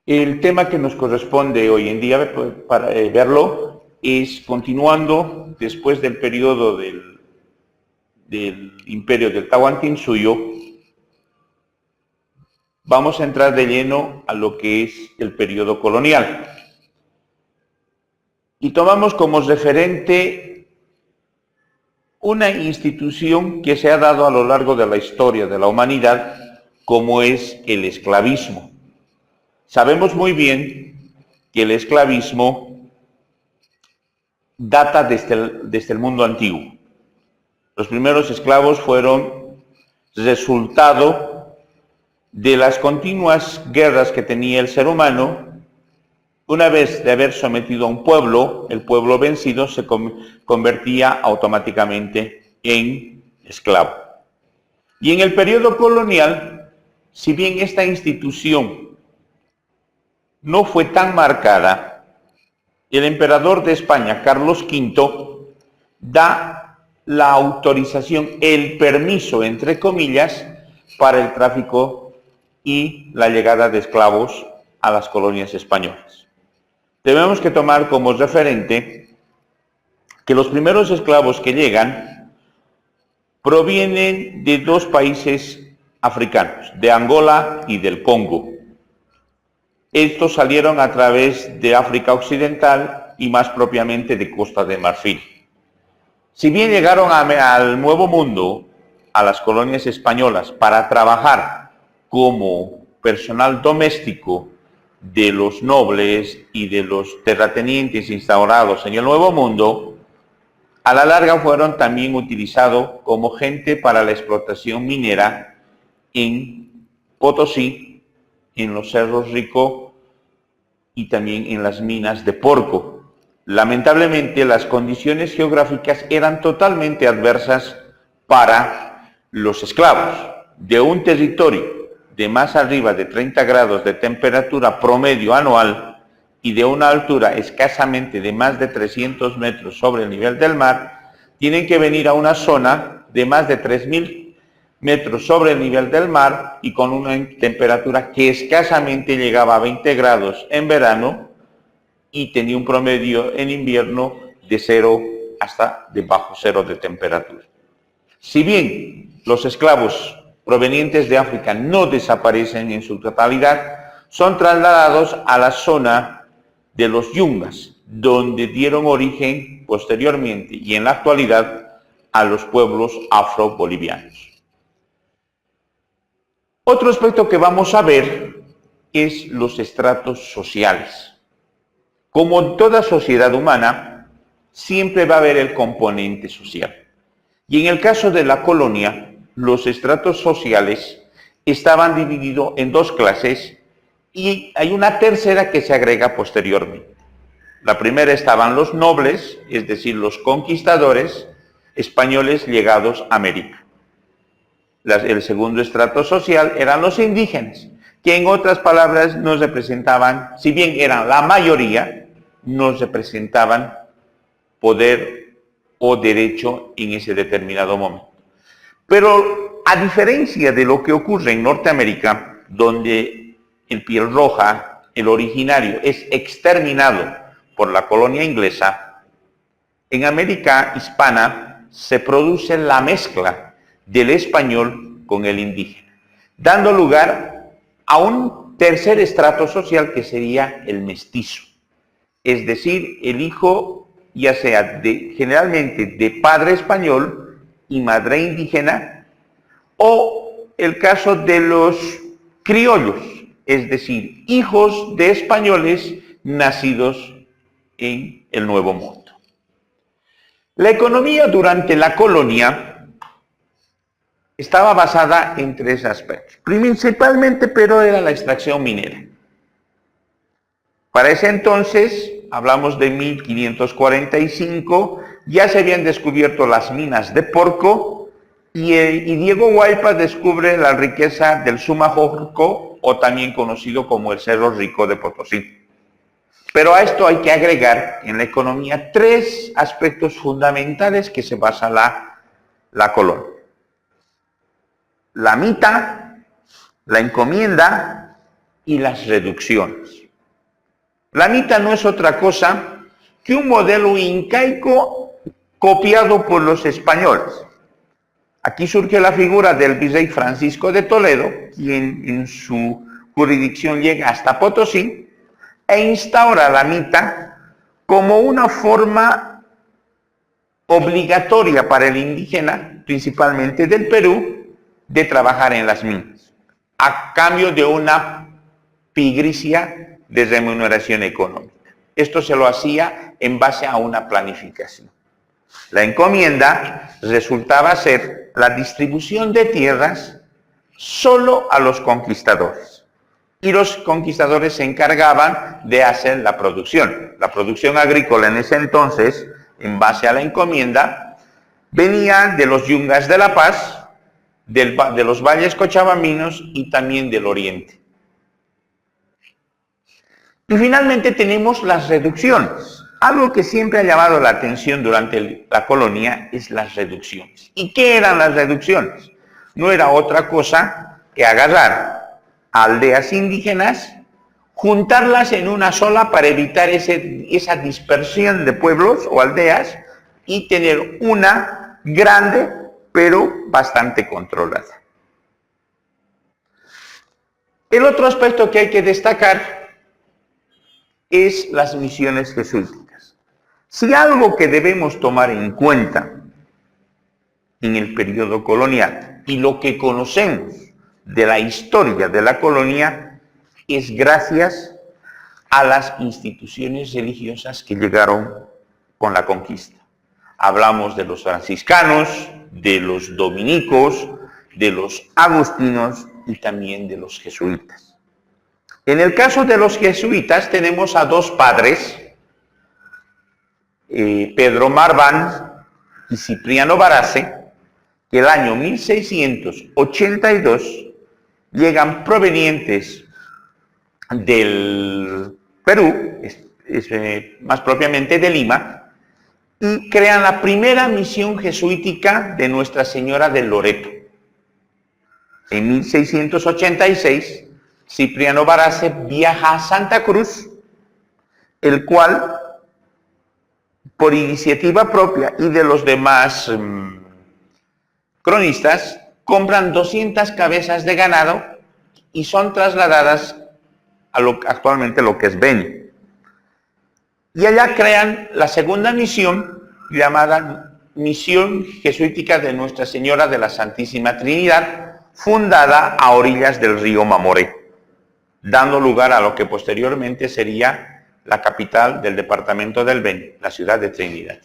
El tema que nos corresponde hoy en día para verlo es continuando después del periodo del imperio del Tahuantinsuyo. Vamos a entrar de lleno a lo que es el periodo colonial. Y tomamos como referente una institución que se ha dado a lo largo de la historia de la humanidad, como es el esclavismo. Sabemos muy bien que el esclavismo data desde el mundo antiguo. Los primeros esclavos fueron resultado de las continuas guerras que tenía el ser humano. Una vez de haber sometido a un pueblo, el pueblo vencido se convertía automáticamente en esclavo. Y en el periodo colonial, si bien esta institución no fue tan marcada, el emperador de España, Carlos V, da la autorización, el permiso, entre comillas, para el tráfico y la llegada de esclavos a las colonias españolas. Tenemos que tomar como referente que los primeros esclavos que llegan provienen de dos países africanos, de Angola y del Congo. Estos salieron a través de África Occidental y más propiamente de Costa de Marfil. Si bien llegaron al Nuevo Mundo, a las colonias españolas, para trabajar como personal doméstico de los nobles y de los terratenientes instaurados en el Nuevo Mundo, a la larga fueron también utilizados como gente para la explotación minera en Potosí, en los Cerros Rico y también en las minas de Porco. Lamentablemente, las condiciones geográficas eran totalmente adversas para los esclavos. De un territorio de más arriba de 30 grados de temperatura promedio anual y de una altura escasamente de más de 300 metros sobre el nivel del mar, tienen que venir a una zona de más de 3.000 metros sobre el nivel del mar y con una temperatura que escasamente llegaba a 20 grados en verano y tenía un promedio en invierno de 0 hasta debajo 0 de temperatura. Si bien los esclavos provenientes de África no desaparecen en su totalidad, son trasladados a la zona de los yungas, donde dieron origen posteriormente y en la actualidad a los pueblos afro-bolivianos. Otro aspecto que vamos a ver es los estratos sociales. Como en toda sociedad humana, siempre va a haber el componente social. Y en el caso de la colonia, los estratos sociales estaban divididos en dos clases y hay una tercera que se agrega posteriormente. La primera estaban los nobles, es decir, los conquistadores españoles llegados a América. El segundo estrato social eran los indígenas, que en otras palabras nos representaban, si bien eran la mayoría, nos representaban poder o derecho en ese determinado momento. Pero a diferencia de lo que ocurre en Norteamérica, donde el piel roja, el originario, es exterminado por la colonia inglesa, en América hispana se produce la mezcla del español con el indígena, dando lugar a un tercer estrato social que sería el mestizo, es decir, el hijo ya sea generalmente de padre español y madre indígena, o el caso de los criollos, es decir, hijos de españoles nacidos en el Nuevo Mundo. La economía durante la colonia estaba basada en tres aspectos, principalmente, pero era la extracción minera. Para ese entonces, hablamos de 1545, ya se habían descubierto las minas de Porco y Diego Huaypa descubre la riqueza del Sumajorco, o también conocido como el Cerro Rico de Potosí. Pero a esto hay que agregar en la economía tres aspectos fundamentales que se basa la colonia: la mita, la encomienda y las reducciones. La mita no es otra cosa que un modelo incaico copiado por los españoles. Aquí surge la figura del virrey Francisco de Toledo, quien en su jurisdicción llega hasta Potosí e instaura la mita como una forma obligatoria para el indígena, principalmente del Perú, de trabajar en las minas, a cambio de una pigricia de remuneración económica. Esto se lo hacía en base a una planificación. La encomienda resultaba ser la distribución de tierras solo a los conquistadores. Y los conquistadores se encargaban de hacer la producción. La producción agrícola en ese entonces, en base a la encomienda, venía de los yungas de La Paz, de los valles cochabambinos y también del oriente. Y finalmente tenemos las reducciones. Algo que siempre ha llamado la atención durante la colonia es las reducciones. ¿Y qué eran las reducciones? No era otra cosa que agarrar a aldeas indígenas, juntarlas en una sola para evitar esa dispersión de pueblos o aldeas y tener una grande pero bastante controlada. El otro aspecto que hay que destacar es las misiones jesuíticas. Si algo que debemos tomar en cuenta en el periodo colonial y lo que conocemos de la historia de la colonia es gracias a las instituciones religiosas que llegaron con la conquista. Hablamos de los franciscanos, de los dominicos, de los agustinos y también de los jesuitas. En el caso de los jesuitas tenemos a dos padres, Pedro Marván y Cipriano Barrace, que el año 1682 llegan provenientes del Perú, más propiamente de Lima, y crean la primera misión jesuítica de Nuestra Señora del Loreto. En 1686, Cipriano Barrace viaja a Santa Cruz, el cual, por iniciativa propia y de los demás cronistas, compran 200 cabezas de ganado y son trasladadas a actualmente lo que es Beni. Y allá crean la segunda misión, llamada Misión Jesuítica de Nuestra Señora de la Santísima Trinidad, fundada a orillas del río Mamoré, dando lugar a lo que posteriormente sería la capital del departamento del Beni, la ciudad de Trinidad.